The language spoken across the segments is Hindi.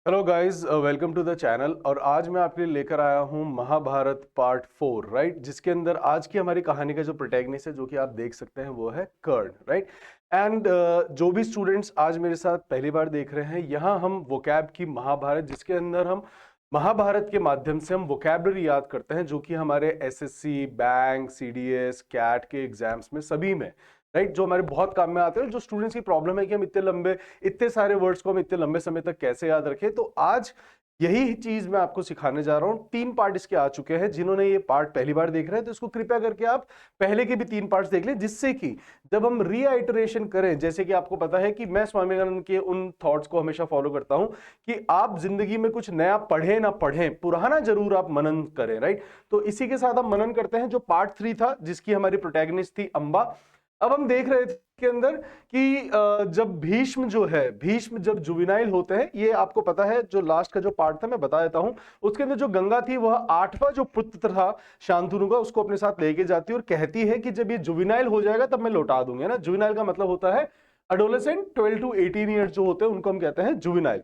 Hello guys, welcome to the channel. और आज मैं आपके लिए लेकर आया हूँ महाभारत पार्ट 4, राइट, जिसके अंदर आज की हमारी कहानी का जो प्रोटैगनिस्ट है, जो कि आप देख सकते हैं, वो है कर्ण, राइट। एंड जो भी स्टूडेंट्स आज मेरे साथ पहली बार देख रहे हैं, यहाँ हम वोकैब की महाभारत, जिसके अंदर हम महाभारत के माध्यम से हम वोकैबलरी याद करते हैं, जो कि हमारे एसएससी, बैंक, सीडीएस, कैट के एग्जाम्स में सभी में, राइट, जो हमारे बहुत काम में आते हैं। जो स्टूडेंट्स की प्रॉब्लम है कि हम इतने सारे वर्ड्स को हम इतने लंबे समय तक कैसे याद रखें, तो आज यही चीज मैं आपको सिखाने जा रहा हूं। 3 पार्ट इसके आ चुके हैं। जिन्होंने ये पार्ट पहली बार देख रहे हैं तो इसको कृपया करके आप पहले के भी 3 पार्ट्स देख लें, जिससे कि जब हम रीआइटरेशन करें, जैसे कि आपको पता है कि मैं स्वामी विवेकानंद के उन थॉट्स को हमेशा फॉलो करता हूं कि आप जिंदगी में कुछ नया पढ़ें ना पढ़ें, पुराना जरूर आप मनन करें, राइट। तो इसी के साथ हम मनन करते हैं। जो पार्ट 3 था, जिसकी हमारी प्रोटैगनिस्ट थी अंबा। अब हम देख रहे थे के अंदर कि जब भीष्म जो है, भीष्म जब जुवेनाइल होते हैं, ये आपको पता है, जो लास्ट का जो पार्ट था मैं बता देता हूं। उसके अंदर जो गंगा थी, वह 8वां जो पुत्र था शांतनु का, उसको अपने साथ लेके जाती है और कहती है कि जब ये जुवेनाइल हो जाएगा तब मैं लौटा दूंगी ना। जुवेनाइल का मतलब होता है एडोलेसेंट, 12 to 18 ईयर्स जो होते हैं उनको हम कहते हैं जुवेनाइल।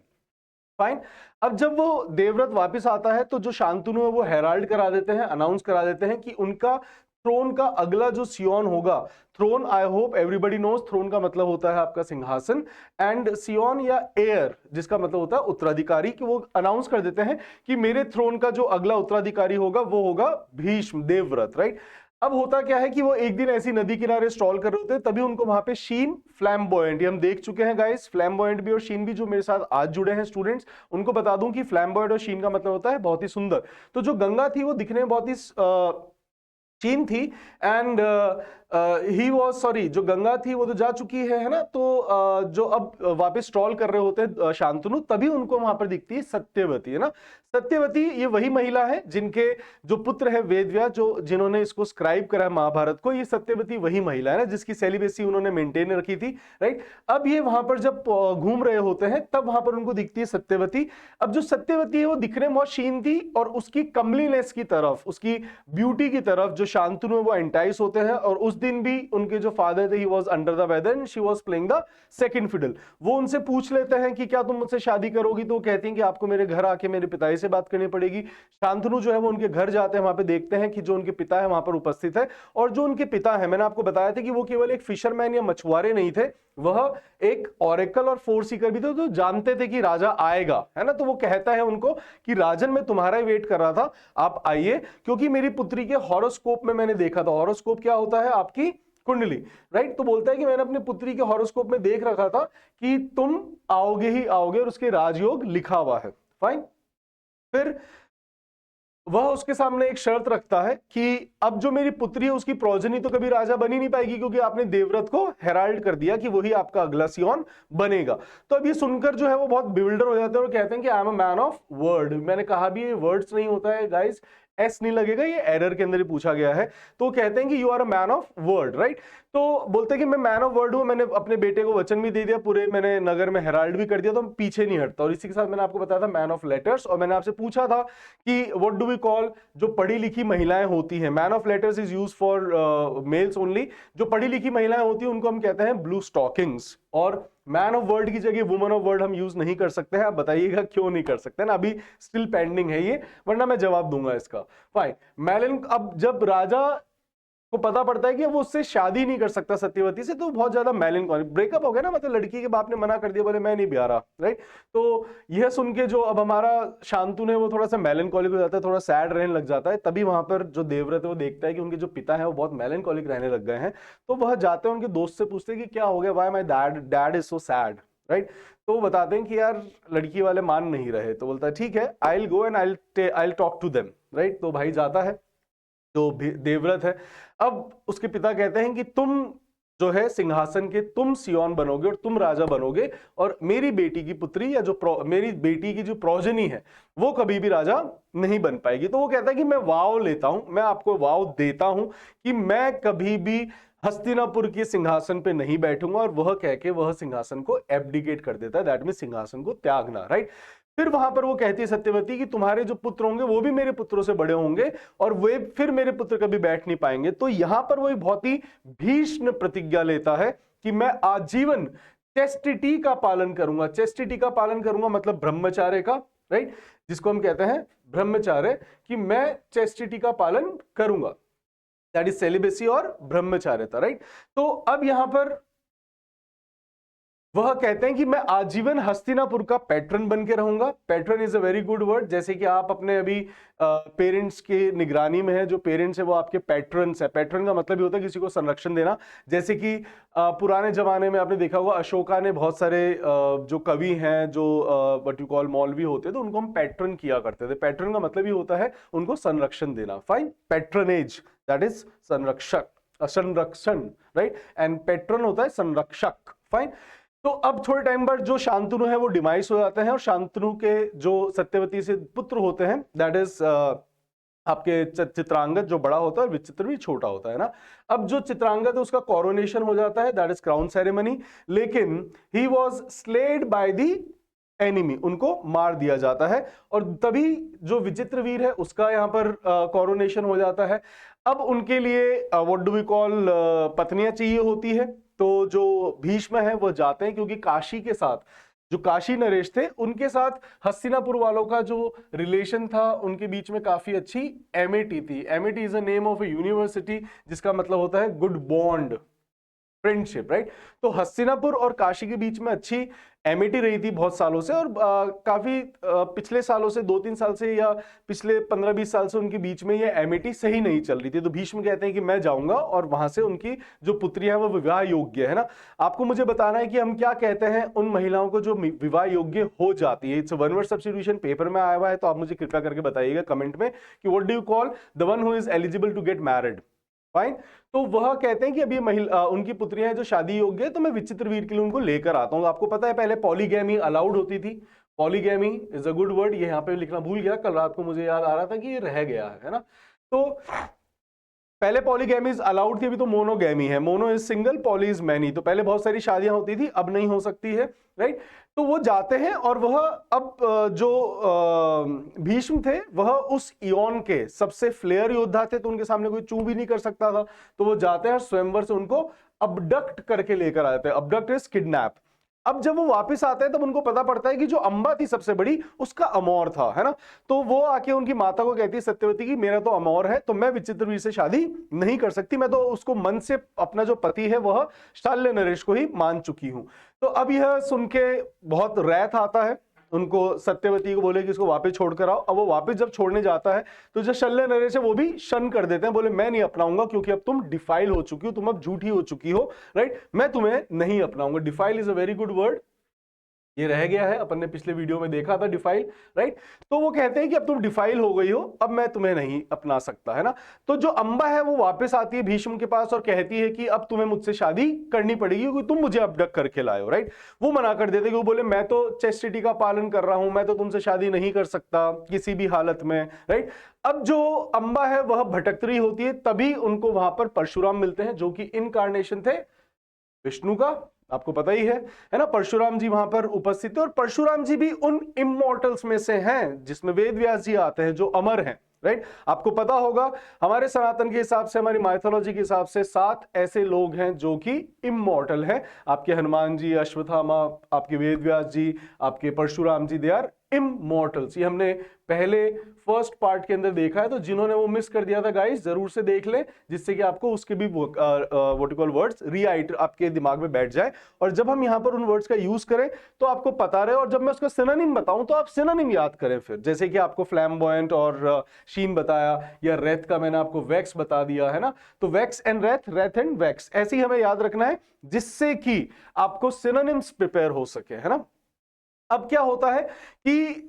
फाइन। अब जब वो देवव्रत वापस आता है तो जो शांतनु है वो हेराल्ड करा देते हैं, अनाउंस करा देते हैं कि उनका थ्रोन का अगला जो सियोन होगा, throne, I hope everybody knows, throne का मतलब होता है आपका सिंहासन, एंड सियोन या एयर जिसका मतलब होता है उत्तराधिकारी, कि वो अनाउंस कर देते हैं कि मेरे थ्रोन का जो अगला उत्तराधिकारी होगा वो होगा भीष्म, देवव्रत, राइट। अब होता क्या है कि वो एक दिन ऐसी नदी किनारे स्टॉल कर रहे होते हैं, तभी उनको वहां पे शीन, फ्लैम्बॉयंट, ये हम देख चुके हैं गाइस, फ्लैम्बॉयंट भी और शीन भी, जो मेरे साथ आज जुड़े हैं स्टूडेंट्स उनको बता दूं कि फ्लैम्बॉयंट और शीन का मतलब होता है बहुत ही सुंदर। तो जो गंगा थी वो दिखने में बहुत ही चीन थी, एंड ही वॉज, सॉरी, जो गंगा थी वो तो जा चुकी है ना। तो जो अब वापस स्ट्रॉल कर रहे होते हैं शांतनु, तभी उनको वहां पर दिखती है सत्यवती, है ना। सत्यवती ये वही महिला है जिनके जो पुत्र है वेदव्यास, जो जिन्होंने इसको स्क्राइब करा है महाभारत को, ये सत्यवती वही महिला है ना जिसकी सेलिबेसी उन्होंने मेंटेन रखी थी, राइट। अब ये वहां पर जब घूम रहे होते हैं तब वहां पर उनको दिखती है सत्यवती। अब जो सत्यवती है वो दिखने में बहुत शीन थी, और उसकी कमलीनेस की तरफ, उसकी ब्यूटी की तरफ जो शांतनु है वो एंटाइस होते हैं। और उस दिन भी उनके जो फादर थे, he was under the weather and she was playing the second fiddle. वो उनसे पूछ लेते हैं कि क्या तुम मुझसे शादी करोगी, तो वो कहती हैं कि आपको मेरे घर आके मेरे पिताजी से बात करनी पड़ेगी। शांतनु जो है वो उनके घर जाते हैं, वहां पे देखते हैं कि जो उनके पिता है वहां पर उपस्थित है। और जो उनके पिता है, मैंने आपको बताया था कि वो केवल एक फिशरमैन या मछुआरे नहीं थे, वह एक ऑरेकल और फोर सीकर भी थे, तो जानते थे कि राजा आएगा, है ना। तो वो कहता है उनको कि राजन, मैं तुम्हारा ही वेट कर रहा था, आप आइए, क्योंकि मेरी पुत्री के हॉरोस्कोप में मैंने देखा था। हॉरोस्कोप क्या होता है? आपकी कुंडली, राइट। तो बोलता है कि मैंने अपनी पुत्री के हॉरोस्कोप में देख रखा था कि तुम आओगे ही आओगे, और उसके राजयोग लिखा हुआ है। फाइन। फिर वह उसके सामने एक शर्त रखता है कि अब जो मेरी पुत्री है उसकी प्रोजनी तो कभी राजा बन ही नहीं पाएगी, क्योंकि आपने देवव्रत को हेराल्ड कर दिया कि वही आपका अगला सियोन बनेगा। तो अब ये सुनकर जो है वो बहुत बिविल्डर हो जाते हैं और कहते हैं कि I am a man of word. मैंने कहा भी ये वर्ड्स नहीं होता है गाइस, एस नहीं लगेगा, ये एरर के अंदर ही पूछा गया है। तो कहते हैं कि you are a man of word, right. तो बोलते हैं कि मैं मैन ऑफ वर्ड हूं, मैंने अपने बेटे को वचन भी दे दिया, पूरे मैंने नगर में हेराल्ड भी कर दिया, तो मैं पीछे नहीं हटता। और इसी के साथ मैंने आपको बताया था मैन ऑफ लेटर्स। और मैंने आपसे पूछा था कि व्हाट डू वी कॉल जो पढ़ी लिखी महिलाएं होती हैं, man of letters is use for mails only. जो पढ़ी लिखी महिलाएं होती हैं उनको हम कहते हैं ब्लू स्टॉकिंग्स। और मैन ऑफ वर्ड की जगह वुमन ऑफ वर्ड हम यूज नहीं कर सकते हैं। आप बताइएगा क्यों नहीं कर सकते ना, अभी स्टिल पेंडिंग है ये, वरना मैं जवाब दूंगा इसका। फाइन। मैलिन, अब जब राजा को पता पड़ता है कि वो उससे शादी नहीं कर सकता सत्यवती से, तो बहुत ज्यादा मेलनकॉली, ब्रेकअप हो गया ना, मतलब लड़की के बाप ने मना कर दिया, बोले मैं नहीं ब्याह रहा, राइट। तो यह सुन के जो अब हमारा शांतनु है वो थोड़ा सा मेलनकॉलिक हो जाता है, थोड़ा सैड रहने लग जाता है। तभी वहां पर जो देवव्रत है वो देखता है कि उनके जो पिता है वो बहुत मेलनकॉलिक रहने लग गए हैं। तो वह जाते हैं उनके दोस्त से पूछते हैं कि क्या हो गया, why my dad is so sad, right. तो वो बताते हैं कि यार लड़की वाले मान नहीं रहे। तो बोलता है ठीक है, I will go and I will talk to them, right. तो भाई जाता है, जो देवव्रत है। अब उसके पिता कहते हैं कि तुम जो है सिंहासन के, तुम सियोन बनोगे और तुम राजा बनोगे, और मेरी बेटी की पुत्री या जो मेरी बेटी की जो प्रोजनी है वो कभी भी राजा नहीं बन पाएगी। तो वो कहता है कि मैं वाव लेता हूं, मैं आपको वाव देता हूं कि मैं कभी भी हस्तिनापुर के सिंहासन पे नहीं बैठूंगा। और वह कह के वह सिंहासन को एब्डिकेट कर देता है, दैट मीन सिंहासन को त्यागना, राइट। फिर वहां पर वो कहती है सत्यवती कि तुम्हारे जो पुत्र होंगे वो भी मेरे पुत्रों से बड़े होंगे, और वे फिर मेरे पुत्र कभी बैठ नहीं पाएंगे। तो यहां पर वो एक बहुत ही भीष्म प्रतिज्ञा लेता है कि मैं आजीवन चेस्टिटी का पालन करूंगा। चेस्टिटी का पालन करूंगा मतलब ब्रह्मचार्य का, राइट, जिसको हम कहते हैं ब्रह्मचार्य, कि मैं चेस्टिटी का पालन करूंगा, दैट इज सेलिबेसी और ब्रह्मचार्यता, राइट। तो अब यहां पर वह कहते हैं कि मैं आजीवन हस्तिनापुर का पैट्रन बन के रहूंगा। Patron is a very good word, जैसे कि आप अपने अभी पेरेंट्स के निगरानी में है, जो पेरेंट्स है वो आपके पैट्रन्स है। पैट्रन का मतलब ही होता है किसी को संरक्षण देना। जैसे कि पुराने जमाने में आपने देखा होगा अशोका ने बहुत सारे जो कवि हैं, जो व्हाट यू कॉल मौलवी होते थे, तो उनको हम पैट्रन किया करते थे। पैट्रन का मतलब ही होता है उनको संरक्षण देना। फाइन, पैट्रनेज दैट इज संरक्षक, संरक्षण, राइट, एंड पैट्रन होता है संरक्षक। फाइन। तो अब थोड़े टाइम बाद जो शांतनु है वो डिमाइस हो जाते हैं, और शांतनु के जो सत्यवती से पुत्र होते हैं दैट इज आपके चित्रांगद जो बड़ा होता है, विचित्र भी छोटा होता है ना। अब जो चित्रांगद है उसका कोरोनेशन हो जाता है, दैट इज क्राउन सेरेमनी, लेकिन he was slayed by the enemy, उनको मार दिया जाता है। और तभी जो विचित्र वीर है उसका यहाँ पर कोरोनेशन हो जाता है। अब उनके लिए व्हाट डू वी कॉल पत्नियां चाहिए होती है, तो जो भीष्म है वो जाते हैं, क्योंकि काशी के साथ जो काशी नरेश थे उनके साथ हस्तिनापुर वालों का जो रिलेशन था उनके बीच में काफी अच्छी एमिटी थी। Amity is a name of A university, जिसका मतलब होता है गुड बॉन्ड, फ्रेंडशिप, राइट। तो हस्तिनापुर और काशी के बीच में अच्छी एमिटी रही थी बहुत सालों से, और काफी पिछले सालों से 2-3 साल से या पिछले 15-20 साल से उनके बीच में ये एमिटी सही नहीं चल रही थी। तो भीष्म कहते हैं कि मैं जाऊंगा और वहां से उनकी जो पुत्री है वो विवाह योग्य है ना। आपको मुझे बताना है कि हम क्या कहते हैं उन महिलाओं को जो विवाह योग्य हो जाती है। It's one word substitution, paper में आया हुआ है, तो आप मुझे कृपया करके बताइएगा कमेंट में कि what do you call the one who is eligible to get married. Fine. तो वह कहते हैं कि अभी महिला उनकी पुत्रियां हैं जो शादी योग्य है, तो मैं विचित्र वीर के लिए उनको लेकर आता हूं। आपको पता है पहले पॉलीगैमी अलाउड होती थी। Polygamy is a good word, ये यहाँ पे लिखना भूल गया, कल रात को मुझे याद आ रहा था कि ये रह गया है ना। तो पहले पॉलीगैमी अलाउड थी, अभी तो मोनोगैमी है। Mono is single, poly is many. तो पहले बहुत सारी शादियां होती थी, अब नहीं हो सकती है, राइट। तो वो जाते हैं और वह अब जो भीष्म थे वह उस इयोन के सबसे फ्लेयर योद्धा थे, तो उनके सामने कोई चू भी नहीं कर सकता था। तो वो जाते हैं और स्वयंवर से उनको अबडक्ट करके लेकर आते हैं। Abduct is kidnap. अब जब वो वापस आते हैं तब उनको पता पड़ता है कि जो अंबा थी सबसे बड़ी उसका अमौर था, है ना। तो वो आके उनकी माता को कहती है सत्यवती की मेरा तो अमौर है, तो मैं विचित्रवीर से शादी नहीं कर सकती, मैं तो उसको मन से अपना जो पति है वह शल्य नरेश को ही मान चुकी हूं। तो अब यह सुन के बहुत रैथ आता है उनको, सत्यवती को बोले कि इसको वापस छोड़कर आओ। अब वो वापस जब छोड़ने जाता है तो जो शल्य नरेश है वो भी शन कर देते हैं, बोले मैं नहीं अपनाऊंगा, क्योंकि अब तुम डिफाइल हो चुकी हो, तुम अब झूठी हो चुकी हो, राइट, मैं तुम्हें नहीं अपनाऊंगा। Defile is a very good word, ये रह गया है, अपन ने पिछले वीडियो में देखा था डिफाइल, राइट। तो वो कहते हैं कि अब तुम डिफाइल हो गई हो, अब मैं तुम्हें नहीं अपना सकता, है ना। तो जो अंबा है वो वापस आती है भीष्म के पास और कहती है कि अब तुम्हें मुझसे शादी करनी पड़ेगी, क्योंकि तुम मुझे अबडक्ट करके लाए हो, राइट। वो मना कर देते, वो बोले मैं तो चेस्टिटी का पालन कर रहा हूं, मैं तो तुमसे शादी नहीं कर सकता किसी भी हालत में, राइट। अब जो अंबा है वह भटक रही होती है, तभी उनको वहां पर परशुराम मिलते हैं, जो कि इनकार्नेशन थे विष्णु का, आपको पता ही है ना। परशुराम जी वहां पर उपस्थित है, और परशुराम जी भी उन इमॉर्टल्स में से हैं जिसमें वेद व्यास जी आते हैं, जो अमर हैं, राइट। आपको पता होगा हमारे सनातन के हिसाब से, हमारी माइथोलॉजी के हिसाब से 7 ऐसे लोग हैं जो कि इमॉर्टल हैं। आपके हनुमान जी, अश्वत्थामा, आपके वेद व्यास जी, आपके परशुराम जी, दे आर इमॉर्टल्स। ये हमने पहले फर्स्ट पार्ट के अंदर देखा है, तो जिन्होंने वो मिस कर दिया था गाइस जरूर से देख लें, जिससे कि आपको उसके भी व्हाट यू कॉल वर्ड्स रीआइट आपके दिमाग में बैठ जाए, और जब हम यहां पर उन वर्ड्स का यूज करें तो आपको पता रहे, और जब मैं उसका सिनोनिम बताऊं तो आप सिनोनिम याद करें फिर। जैसे कि आपको फ्लैम्बॉयंट और शीन बताया, या रेथ का मैंने आपको वैक्स बता दिया, है ना। तो wax and Wraith, Wraith and wax, ऐसे ही हमें याद रखना है, जिससे कि आपको सिनोनिम्स प्रिपेयर हो सके, है ना। अब क्या होता है कि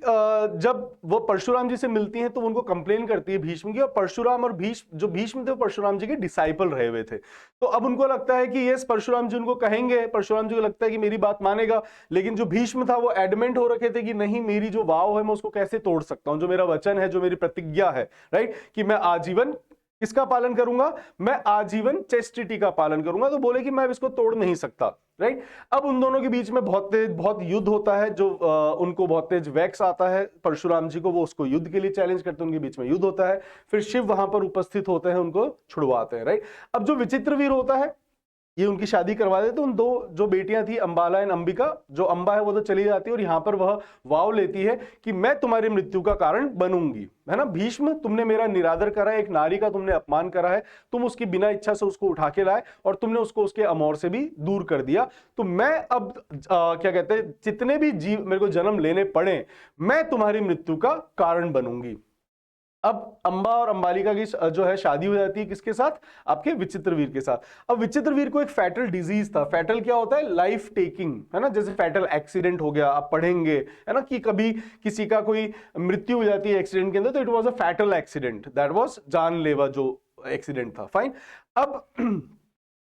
जब वो परशुराम जी से मिलती हैं तो उनको कंप्लेन करती है भीष्म की, और परशुराम और भीष्म, जो भीष्म थे वो परशुराम जी के डिसाइपल रहे हुए थे। तो अब उनको लगता है कि यस परशुराम जी उनको कहेंगे, परशुराम जी को लगता है कि मेरी बात मानेगा, लेकिन जो भीष्म था वो एडमेंट हो रखे थे कि नहीं, मेरी जो वाव है मैं उसको कैसे तोड़ सकता हूं, जो मेरा वचन है, जो मेरी प्रतिज्ञा है, राइट, कि मैं आजीवन किसका पालन करूंगा, मैं आजीवन चेस्टिटी का पालन करूंगा। तो बोले कि मैं इसको तोड़ नहीं सकता, राइट। अब उन दोनों के बीच में बहुत युद्ध होता है, जो उनको बहुत तेज वैक्स आता है परशुराम जी को, वो उसको युद्ध के लिए चैलेंज करते हैं, उनके बीच में युद्ध होता है, फिर शिव वहां पर उपस्थित होते हैं, उनको छुड़वाते हैं, राइट। अब जो विचित्रवीर होता है ये उनकी शादी करवा देते, तो उन दो जो बेटियां थी अंबाला एंड अंबिका, जो अंबा है वो तो चली जाती है और यहां पर वह वाव लेती है कि मैं तुम्हारी मृत्यु का कारण बनूंगी, है ना। भीष्म, तुमने मेरा निरादर करा है, एक नारी का तुमने अपमान करा है, तुम उसकी बिना इच्छा से उसको उठा के लाए और तुमने उसको उसके अमोर से भी दूर कर दिया, तो मैं अब क्या कहते हैं, जितने भी जीव मेरे को जन्म लेने पड़े, मैं तुम्हारी मृत्यु का कारण बनूंगी। अब अंबा और अंबालिका की जो है शादी हो जाती है किसके साथ, आपके विचित्रवीर के साथ। अब विचित्रवीर को एक फैटल डिजीज था। फैटल क्या होता है, लाइफ टेकिंग, है ना, जैसे फैटल एक्सीडेंट हो गया, आप पढ़ेंगे, है ना, कि कभी किसी का कोई मृत्यु हो जाती है एक्सीडेंट के अंदर, तो it was a fatal accident, that was जानलेवा जो एक्सीडेंट था, फाइन। अब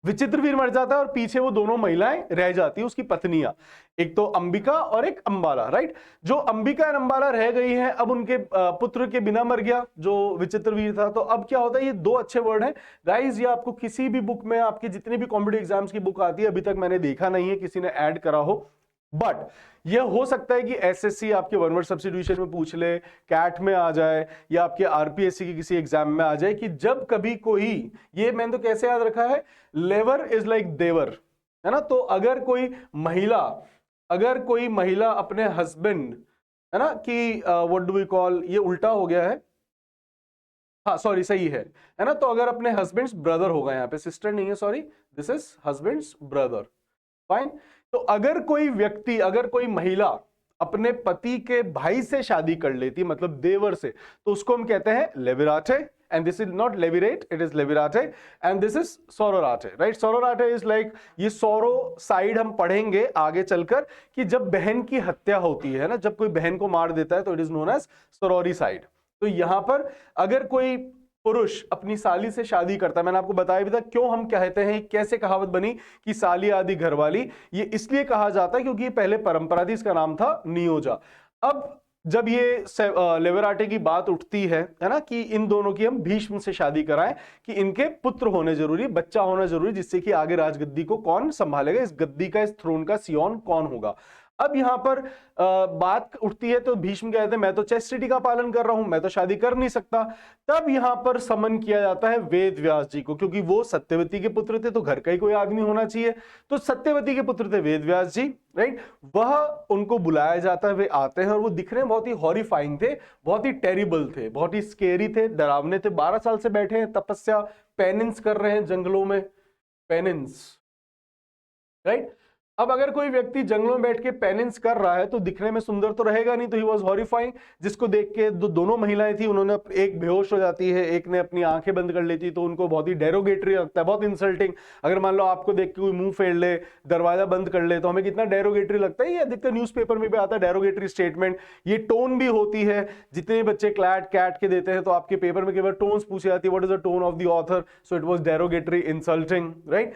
विचित्रवीर मर जाता है और पीछे वो दोनों महिलाएं रह जाती है, उसकी पत्नियां, एक तो अंबिका और एक अंबाला, राइट। जो अंबिका और अंबाला रह गई हैं, अब उनके पुत्र के बिना मर गया जो विचित्रवीर था। तो अब क्या होता है, ये दो अच्छे वर्ड हैं गाइस, ये आपको किसी भी बुक में, आपकी जितनी भी कॉम्पिटिटिव एग्जाम्स की बुक आती है, अभी तक मैंने देखा नहीं है किसी ने ऐड करा हो, बट यह हो सकता है कि एसएससी आपके वन वर्ड सब्स्टिट्यूशन में पूछ ले, कैट में आ जाए, या आपके आरपीएससी की किसी एग्जाम में आ जाए, कि जब कभी कोई, ये मैंने तो कैसे याद रखा है, लेवर इज लाइक देवर, है ना। तो अगर कोई महिला अपने हस्बैंड, है ना, कि व्हाट डू वी कॉल, ये उल्टा हो गया है, हाँ सॉरी सही है ना। तो अगर अपने हस्बैंड्स ब्रदर होगा, यहाँ पे सिस्टर नहीं है, sorry, this is husband's brother, fine. तो अगर कोई व्यक्ति, अगर कोई महिला अपने पति के भाई से शादी कर लेती, मतलब देवर से, तो उसको हम कहते हैं levirate, and this is not levirate, it is levirate, and this is sororate, right. Sororate is like, ये सोरो साइड हम पढ़ेंगे आगे चलकर, कि जब बहन की हत्या होती है ना, जब कोई बहन को मार देता है, तो it is known as sororicide. तो यहां पर अगर कोई पुरुष अपनी साली से शादी करता है, मैंने आपको बताया भी था क्यों हम कहते हैं, कैसे कहावत बनी कि साली आदि घरवाली, ये इसलिए कहा जाता है क्योंकि ये पहले परंपरा थी, इसका नाम था नियोजा। अब जब ये लेवराटे की बात उठती है ना, कि इन दोनों की हम भीष्म से शादी कराएं, कि इनके पुत्र होने जरूरी, बच्चा होना जरूरी, जिससे कि आगे राजगद्दी को कौन संभालेगा, इस गद्दी का, इस थ्रोन का सियोन कौन होगा। अब यहां पर बात उठती है, तो भीष्म कहते हैं मैं तो चेस्टिटी का पालन कर रहा हूं, मैं तो शादी कर नहीं सकता। तब यहां पर समन किया जाता है वेद व्यास जी को, क्योंकि वो सत्यवती के पुत्र थे, तो घर का ही कोई आदमी होना चाहिए, तो सत्यवती के पुत्र थे वेद व्यास जी, राइट। वह उनको बुलाया जाता है, वे आते हैं और वो दिखने में बहुत ही हॉरिफाइंग थे, बहुत ही टेरिबल थे, बहुत ही स्केरी थे, डरावने थे। 12 साल से बैठे हैं तपस्या, पेनिंस कर रहे हैं जंगलों में, पेनिंस, राइट। अब अगर कोई व्यक्ति जंगलों में बैठ के पेनिंस कर रहा है, तो दिखने में सुंदर तो रहेगा नहीं, तो ही वॉज हॉरिफाइंग, जिसको देख के दोनों महिलाएं थी, उन्होंने, एक बेहोश हो जाती है, एक ने अपनी आंखें बंद कर लेती, तो उनको बहुत ही डेरोगेटरी लगता है, बहुत इंसल्टिंग। अगर मान लो आपको देख के कोई मुंह फेर ले, दरवाजा बंद कर ले, तो हमें कितना डेरोगेटरी लगता है। ये अधिकतर न्यूज़पेपर में भी आता है डेरोगेटरी स्टेटमेंट, ये टोन भी होती है, जितने बच्चे क्लैट कैट के देते हैं, तो आपके पेपर में केवल टोन्स पूछी जाती है, what is the tone of the author, so it was derogatory, insulting, right.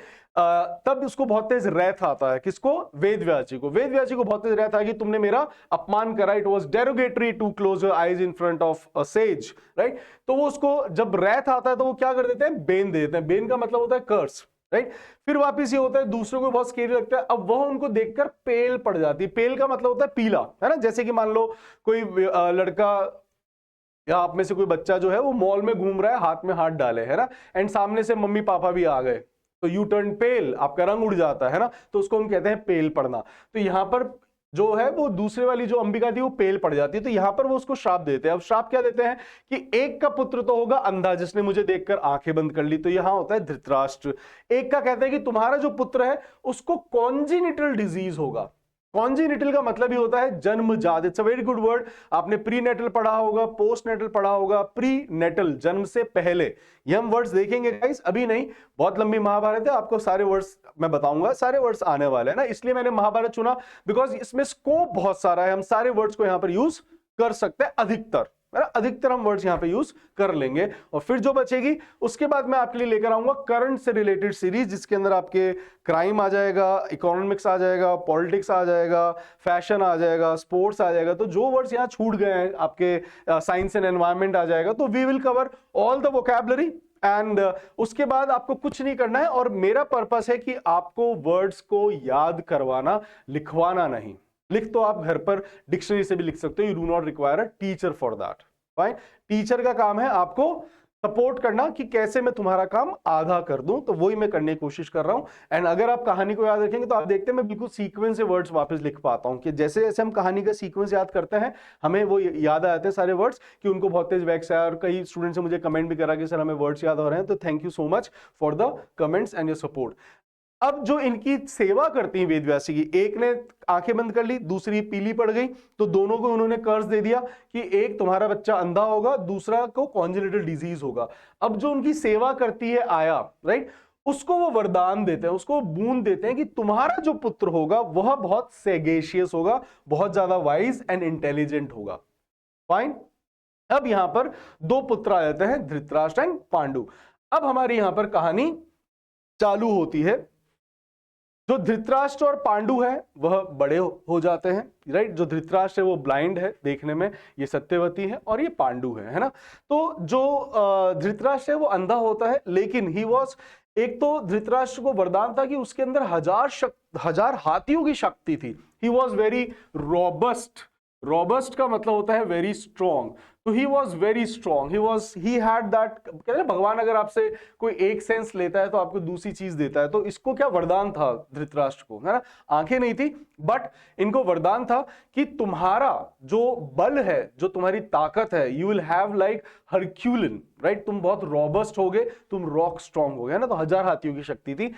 तब उसको बहुत तेज रैथ आता है, किसको, वेद व्यास जी को। वेद व्यास जी को बहुत तेज रैथ आ कि तुमने मेरा अपमान करा, it was derogatory to close your eyes in front of a sage, right. तो वो उसको जब रैथ आता है, तो वो क्या कर देते हैं, बेन दे देते हैं। बेन का मतलब होता है कर्स, राइट। फिर वापिस ये होता है, दूसरों को बहुत स्केरी लगता है, अब वह उनको देखकर पेल पड़ जाती है। पेल का मतलब होता है पीला, है ना। जैसे कि मान लो कोई लड़का या आप में से कोई बच्चा जो है वो मॉल में घूम रहा है, हाथ में हाथ डाले, है ना, एंड सामने से मम्मी पापा भी आ गए, तो यू टर्न पेल, आपका रंग उड़ जाता है ना, तो उसको हम कहते हैं पेल पड़ना। तो यहां पर जो है वो दूसरे वाली जो अंबिका थी वो पेल पड़ जाती है, तो यहां पर वो उसको श्राप देते हैं। अब श्राप क्या देते हैं कि एक का पुत्र तो होगा अंधा, जिसने मुझे देखकर आंखें बंद कर ली, तो यहां होता है धृतराष्ट्र। एक का कहते हैं कि तुम्हारा जो पुत्र है उसको कॉन्जिनिटल डिजीज होगा। कॉन्जिनिटल का मतलब ही होता है जन्मजात, it's a very good word. आपने प्री नेटल पढ़ा होगा, पोस्ट नेटल पढ़ा होगा, प्री नेटल जन्म से पहले, ये हम वर्ड्स देखेंगे गाइस, अभी नहीं, बहुत लंबी महाभारत है, आपको सारे वर्ड्स मैं बताऊंगा, सारे वर्ड्स आने वाले हैं ना, इसलिए मैंने महाभारत चुना, बिकॉज इसमें स्कोप बहुत सारा है, हम सारे वर्ड्स को यहां पर यूज कर सकते हैं, अधिकतर हम वर्ड्स यहां पे यूज कर लेंगे। और फिर जो बचेगी उसके बाद मैं आपके लिए लेकर आऊंगा करंट से रिलेटेड सीरीज, जिसके अंदर आपके क्राइम आ जाएगा, इकोनॉमिक्स आ जाएगा, पॉलिटिक्स आ जाएगा, फैशन आ जाएगा, स्पोर्ट्स आ जाएगा। तो जो वर्ड्स यहां छूट गए हैं आपके, साइंस एंड एनवायरमेंट आ जाएगा। तो we will cover all the vocabulary and उसके बाद आपको कुछ नहीं करना है, और मेरा पर्पस है कि आपको वर्ड्स को याद करवाना, लिखवाना नहीं। लिख तो आप घर पर डिक्शनरी से भी लिख सकते हो, you do not require a teacher for that, fine. Teacher का काम है आपको सपोर्ट करना कि कैसे मैं तुम्हारा काम आधा कर दूं, तो वही मैं करने की कोशिश कर रहा हूं। एंड अगर आप कहानी को याद रखेंगे तो आप देखते हैं मैं बिल्कुल सीक्वेंस से वर्ड्स वापस लिख पाता हूं, कि जैसे जैसे हम कहानी का सीक्वेंस याद करते हैं हमें वो याद आ जाते हैं सारे वर्ड्स, कि उनको बहुत तेज वैक्स है। और कई स्टूडेंट्स ने मुझे कमेंट भी करा कि सर हमें वर्ड्स याद हो रहे हैं, तो thank you so much for the comments and your support. अब जो इनकी सेवा करती हैं वेदव्यासी की, एक ने आंखें बंद कर ली, दूसरी पीली पड़ गई, तो दोनों को उन्होंने कर्ज दे दिया कि एक तुम्हारा बच्चा अंधा होगा, दूसरा को कॉन्जेनिटल डिजीज होगा। अब जो उनकी सेवा करती है आया, राइट, उसको वो वरदान देते हैं, उसको बूंद देते हैं कि तुम्हारा जो पुत्र होगा वह बहुत सेगेशियस होगा, बहुत ज्यादा वाइज एंड इंटेलिजेंट होगा। फाइन। अब यहां पर दो पुत्र आ जाते हैं, धृतराष्ट्र एंड पांडु। अब हमारी यहां पर कहानी चालू होती है। जो धृतराष्ट्र और पांडु है वह बड़े हो जाते हैं, राइट। जो धृतराष्ट्र है वो ब्लाइंड है देखने में, ये सत्यवती है, और ये पांडु है ना। तो जो धृतराष्ट्र है वो अंधा होता है, लेकिन ही वॉज, एक तो धृतराष्ट्र को वरदान था कि उसके अंदर हजार हाथियों की शक्ति थी। ही वॉज वेरी रॉबस्ट। रॉबस्ट का मतलब होता है वेरी स्ट्रॉन्ग, तो he was very strong, he had that. कहते हैं भगवान अगर आपसे कोई एक सेंस लेता है तो आपको दूसरी चीज देता है, तो इसको क्या वरदान था धृतराष्ट्र को, है ना। आंखें नहीं थी, बट इनको वरदान था कि तुम्हारा जो बल है, जो तुम्हारी ताकत है, you will have like Herculean, right. तुम बहुत रॉबस्ट होगे, तुम रॉक स्ट्रॉन्ग होगे, है ना। तो 1000 हाथियों की शक्ति थी।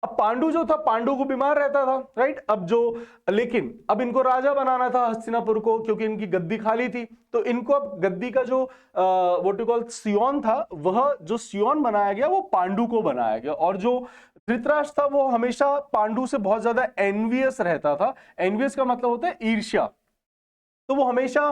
अब पांडु जो था, पांडु को बीमार रहता था, राइट। अब जो, लेकिन अब इनको राजा बनाना था हस्तिनापुर को, क्योंकि इनकी गद्दी खाली थी। तो इनको अब गद्दी का जो व्हाट यू कॉल सियोन था, वह जो सियोन बनाया गया वो पांडु को बनाया गया। और जो धृतराष्ट्र था वो हमेशा पांडु से बहुत ज्यादा एनवियस रहता था। एनवियस का मतलब होता है ईर्ष्या। तो वो हमेशा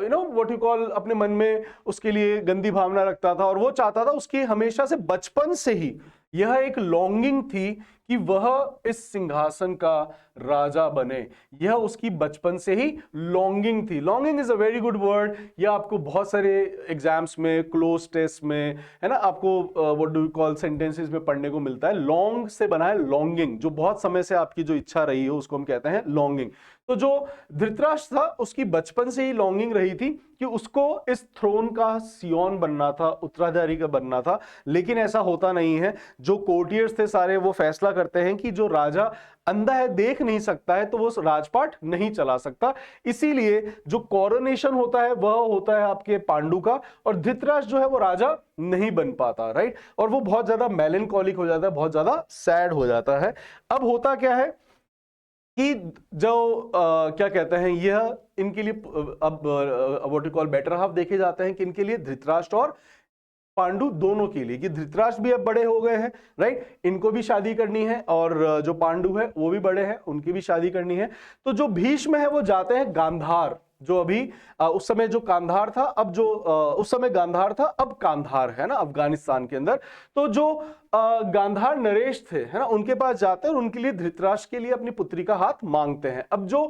you know what you call अपने मन में उसके लिए गंदी भावना रखता था, और वो चाहता था, उसकी हमेशा से बचपन से ही यह एक लॉन्गिंग थी कि वह इस सिंहासन का राजा बने। यह उसकी बचपन से ही लॉन्गिंग थी। Longing is a very good word. यह आपको बहुत सारे एग्जाम्स में, क्लोज टेस्ट में, है ना, आपको what do you call sentences में पढ़ने को मिलता है। लॉन्ग से बना है लॉन्गिंग, जो बहुत समय से आपकी जो इच्छा रही हो उसको हम कहते हैं लॉन्गिंग। तो जो धृतराष्ट्र था उसकी बचपन से ही लॉन्गिंग रही थी कि उसको इस थ्रोन का सियोन बनना था, उत्तराधिकारी का बनना था। लेकिन ऐसा होता नहीं है। जो कोर्टियर्स थे सारे वो फैसला करते हैं कि जो राजा अंधा है, देख नहीं सकता है, तो वो राजपाट नहीं चला सकता। इसीलिए जो कोरोनेशन होता है वह होता है आपके पांडु का, और धृतराष्ट्र जो है वो राजा नहीं बन पाता, राइट। और वो बहुत ज्यादा मेलनकॉलिक हो जाता है, बहुत ज्यादा सैड हो जाता है। अब होता क्या है कि जो क्या कहते हैं, यह इनके लिए अब what you call better half देखे जाते हैं कि इनके लिए धृतराष्ट्र और पांडु दोनों के लिए, कि धृतराष्ट्र भी अब बड़े हो गए हैं, राइट, इनको भी शादी करनी है, और जो पांडु है वो भी बड़े हैं, उनकी भी शादी करनी है। तो जो भीष्म है वो जाते हैं गांधार, जो अभी उस समय जो कांधार था, अब जो उस समय गांधार था, अब कांधार है ना, अफगानिस्तान के अंदर। तो जो गांधार नरेश थे, है ना, उनके पास जाते हैं और उनके लिए, धृतराष्ट्र के लिए अपनी पुत्री का हाथ मांगते हैं। अब जो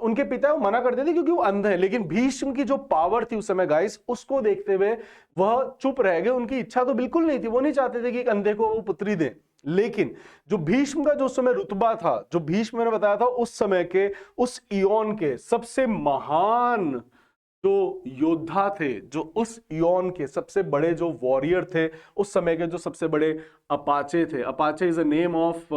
उनके पिता है वो मना कर देते क्योंकि वो अंध है, लेकिन भीष्म की जो पावर थी उस समय गाइस, उसको देखते हुए वह चुप रह गए। उनकी इच्छा तो बिल्कुल नहीं थी, वो नहीं चाहते थे कि एक अंधे को वो पुत्री दे। लेकिन जो भीष्म का जो समय रुतबा था, जो भीष्म मैंने बताया था उस समय के, उस इयोन के सबसे महान जो योद्धा थे, जो उस इयोन के सबसे बड़े जो वॉरियर थे, उस समय के जो सबसे बड़े अपाचे थे। Apache is a name of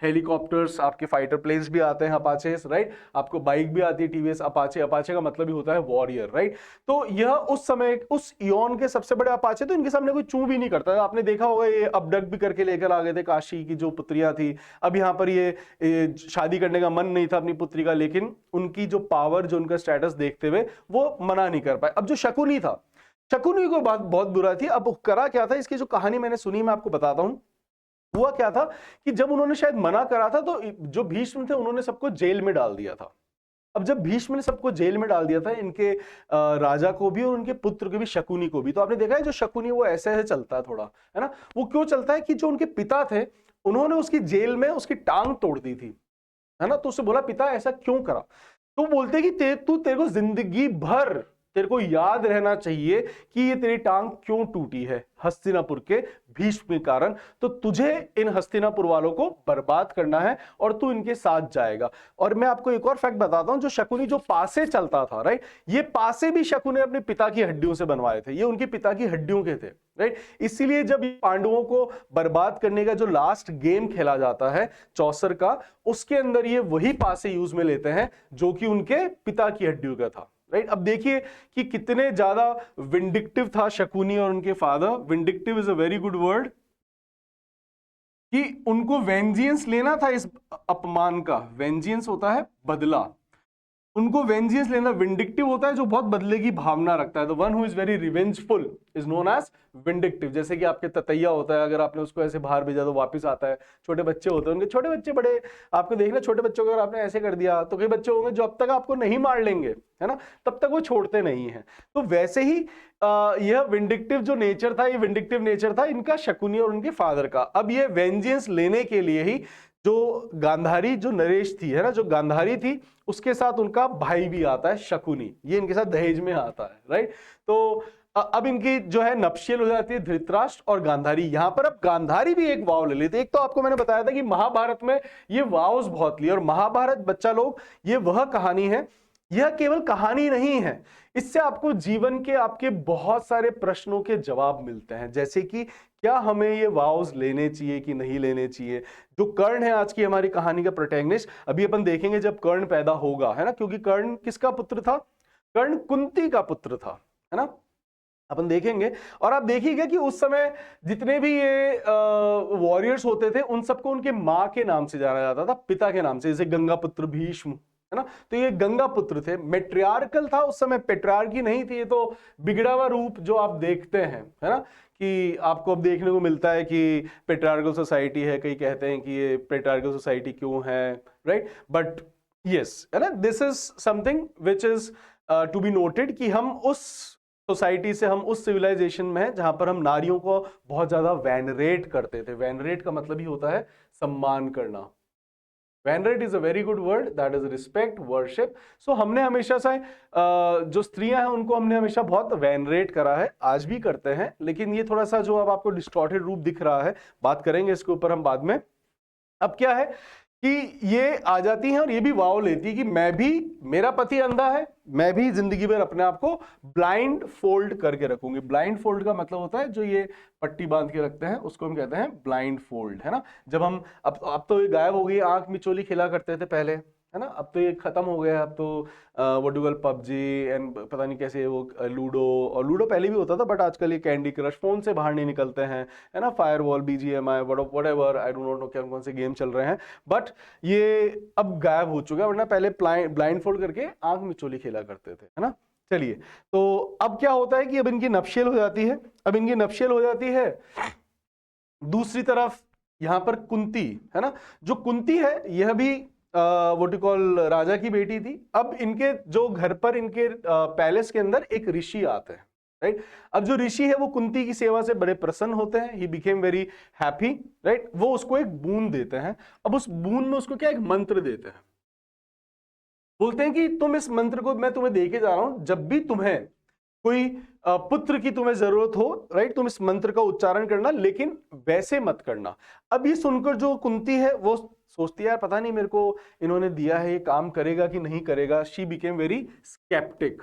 helicopters, आपके फाइटर प्लेन्स भी आते हैं अपाचेस, राइट। आपको बाइक भी आती है टीवीएस अपाचे। अपाचे का मतलब ही होता है वॉरियर, राइट। तो यह उस समय उस इयोन के सबसे बड़े अपाचे, तो इनके सामने कोई चू भी नहीं करता। आपने देखा होगा ये अबडक्ट भी करके लेकर आ गए थे काशी की जो पुत्रियां थी। अब यहाँ पर ये शादी करने का मन नहीं था अपनी पुत्री का, लेकिन उनकी जो पावर, जो उनका स्टेटस देखते हुए वो मना नहीं कर पाए। अब जो शकुनी था, शकुनी को बात बहुत बुरा थी। अब करा क्या था, इसकी जो कहानी मैंने सुनी मैं आपको बताता हूं। हुआ क्या था कि जब उन्होंने शायद मना करा था, तो जो भीष्म थे उन्होंने सबको जेल में डाल दिया था। अब जब भीष्म ने सबको जेल में डाल दिया था, इनके राजा को भी और उनके पुत्र को भी, शकुनी को भी, तो आपने देखा है जो शकुनी वो ऐसे ऐसे चलता है थोड़ा, है ना। वो क्यों चलता है कि जो उनके पिता थे उन्होंने उसकी जेल में उसकी टांग तोड़ दी थी, है ना। तो उससे बोला पिता ऐसा क्यों करा, तो बोलते कि तेरे को जिंदगी भर तेरे को याद रहना चाहिए कि ये तेरी टांग क्यों टूटी है, हस्तिनापुर के भीष्म के कारण। तो तुझे इन हस्तिनापुर वालों को बर्बाद करना है और तू इनके साथ जाएगा। और मैं आपको एक और फैक्ट बताता हूं, जो शकुनी जो पासे चलता था, राइट, ये पासे भी शकुनी अपने पिता की हड्डियों से बनवाए थे, ये उनके पिता की हड्डियों के थे, राइट। इसीलिए जब पांडवों को बर्बाद करने का जो लास्ट गेम खेला जाता है चौसर का, उसके अंदर ये वही पासे यूज में लेते हैं जो कि उनके पिता की हड्डियों का था, राइट। अब देखिए कि कितने ज्यादा विंडिक्टिव था शकुनी और उनके father. Vindictive is a very good word, कि उनको वेंजियंस लेना था इस अपमान का। वेंजियंस होता है बदला, उनको वेंजियंस लेना। विंडिक्टिव होता है जो बहुत बदले की भावना रखता है। The one who is very revengeful is known as vindictive. जैसे कि आपके ततैया होता है, अगर आपने उसको ऐसे बाहर भेजा तो वापस आता है। छोटे बच्चे होते हैं, उनके छोटे बच्चे बड़े, आपको देखना छोटे बच्चों को अगर आपने ऐसे कर दिया तो कई बच्चे होंगे जो अब तक आपको नहीं मार लेंगे, है ना, तब तक वो छोड़ते नहीं है। तो वैसे ही यह विंडिक्टिव जो नेचर था, ये विंडिक्टिव नेचर था इनका, शकुनी और उनके फादर का। अब ये वेंजियंस लेने के लिए ही जो गांधारी, जो नरेश थी, है ना, जो गांधारी थी, उसके साथ उनका भाई भी आता है शकुनी, ये इनके साथ दहेज में आता है, राइट। तो अब इनकी जो है नप्शियल हो जाती है धृतराष्ट्र और गांधारी। यहां पर अब गांधारी भी एक वाव ले लेते। एक तो आपको मैंने बताया था कि महाभारत में ये वाव्स बहुत ली, और महाभारत बच्चा लोग ये वह कहानी है, यह केवल कहानी नहीं है, इससे आपको जीवन के आपके बहुत सारे प्रश्नों के जवाब मिलते हैं। जैसे कि क्या हमें ये वाव्स लेने चाहिए कि नहीं लेने चाहिए। जो कर्ण है आज की हमारी कहानी का प्रोटैगनिस्ट, अभी अपन देखेंगे जब कर्ण पैदा होगा, है ना, क्योंकि कर्ण किसका पुत्र था, कर्ण कुंती का पुत्र था, है ना, अपन देखेंगे। और आप देखिएगा कि उस समय जितने भी ये वॉरियर्स होते थे, उन सबको उनके माँ के नाम से जाना जाता था, पिता के नाम से, जैसे गंगा पुत्र भीष्म, है ना। तो ये गंगा पुत्र थे, मेट्रियार्कल था उस समय, पेट्रियार्की नहीं थी। ये तो बिगड़ा हुआ रूप जो आप देखते हैं, है ना, कि आपको अब देखने को मिलता है कि पेट्रियार्कल सोसाइटी है, कई कहते हैं कि ये पेट्रियार्कल सोसाइटी क्यों है, राइट। बट यस, है ना, this is something which is to be noted, कि हम उस सोसाइटी से, हम उस सिविलाइजेशन में हैं जहां पर हम नारियों को बहुत ज्यादा वेनरेट करते थे। वेनरेट का मतलब ही होता है सम्मान करना। Venerate is a very good word, that is respect, worship. So हमने हमेशा से जो स्त्रियां हैं उनको हमने हमेशा बहुत वेनरेट करा है, आज भी करते हैं। लेकिन ये थोड़ा सा जो अब आपको डिस्टॉर्टेड रूप दिख रहा है, बात करेंगे इसके ऊपर हम बाद में। अब क्या है कि ये आ जाती हैं और ये भी वाव लेती है कि मैं भी, मेरा पति अंधा है, मैं भी जिंदगी भर अपने आप को ब्लाइंड फोल्ड करके रखूंगी। ब्लाइंड फोल्ड का मतलब होता है जो ये पट्टी बांध के रखते हैं उसको हम कहते हैं ब्लाइंड फोल्ड, है ना। जब हम अब तो ये गायब हो गई, आंख मिचोली खेला करते थे पहले, है ना, अब तो ये खत्म हो गया। अब तो what do call PUBG and पता नहीं कैसे वो लूडो, और लूडो पहले भी होता था, बट आजकल ये कैंडी क्रश, फोन से बाहर नहीं निकलते हैं, है ना, firewall, BGMI, whatever, I don't know कौन से गेम चल रहे हैं, बट ये अब गायब हो चुका है। वरना पहले ब्लाइंड फोल्ड करके आंख मिचोली खेला करते थे, है ना। चलिए, तो अब क्या होता है कि अब इनकी नप्शियल हो जाती है। अब इनकी नप्शियल हो जाती है, दूसरी तरफ यहां पर कुंती, है ना, जो कुंती है यह भी व्हाट यू कॉल राजा की बेटी थी। अब इनके जो घर पर, इनके पैलेस के अंदर एक ऋषि आते हैं, राइट। अब जो ऋषि है वो कुंती की सेवा से बड़े प्रसन्न होते हैं, he became very happy, right. वो उसको एक बूंद देते हैं। अब उस बूंद में उसको क्या, एक मंत्र देते हैं। बोलते हैं कि तुम इस मंत्र को मैं तुम्हें दे के जा रहा हूं, जब भी तुम्हें कोई पुत्र की तुम्हें जरूरत हो, राइट, तुम इस मंत्र का उच्चारण करना, लेकिन वैसे मत करना। अब ये सुनकर जो कुंती है वो सोचती है, यार पता नहीं मेरे को इन्होंने दिया है, ये काम करेगा कि नहीं करेगा। She became very sceptic.